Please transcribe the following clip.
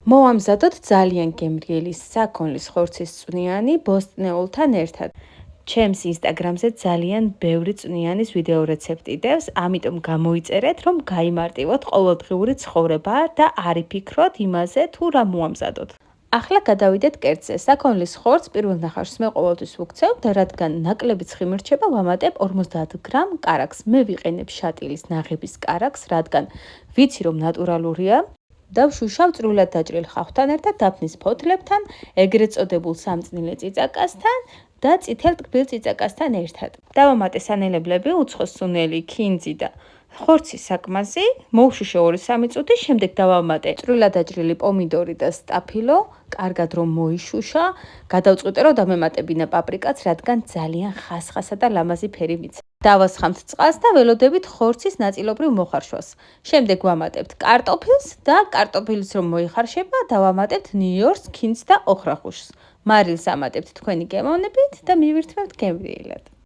მოვამზადოთ ძალიან გემრიელი საქონლის ხორცის წვნიანი ბოსტნეულთან ერთად. ჩემს ინსტაგრამზე ძალიან ბევრი წვნიანის ვიდეო რეცეპტი დევს, ამიტომ გამოიწერეთ, რომ გაიმარტივოთ ყოველდღიური ცხოვრება და არ იფიქროთ იმაზე, თუ რა მოვამზადოთ. ახლა გადავიდეთ კერძზე. საქონლის ხორცს პირველ ნახევარს მე ყოველთვის ვუქცევ და რადგან ნაკლები ცხიმი რჩება, ვამატებ 50 გრამ კარაქს. მე ვიყენებ შატილის ნაღების კარაქს, რადგან ვიცი რომ ნატურალურია. და ვშუშავ წვრილად დაჭრილ ხავხთან ერთად დაფნის ფოთლებთან, ეგრეთ წოდებულ სამწნილე წიწაკასთან და წითელ ტკბილ წიწაკასთან ერთად. დავამატე სანელებლები, უცხო სუნელი, ქინძი და ხორცის საკმაზი, მოვშუშე 2-3 წუთი, შემდეგ დავამატე წვრილად დაჭრილი პომიდორი და სტაფილო, კარგად რომ მოიშუშა, გადავწყვიტე რომ დამემატებინა პაპრიკაც, რადგან ძალიან ხასხასა და ლამაზი ფერი მიცემს. დავასხამთ წყალს და ველოდებით ხორცის ნაწილობრივ მოხარშვას. შემდეგ ვამატებთ კარტოფილს და კარტოფილის რომ მოიხარშება, დავამატებთ ნიორს, ქინძს და ოხრახუშს. მარილს ამატებთ თქვენი გემოვნებით და მივირთმევთ გემრიელად.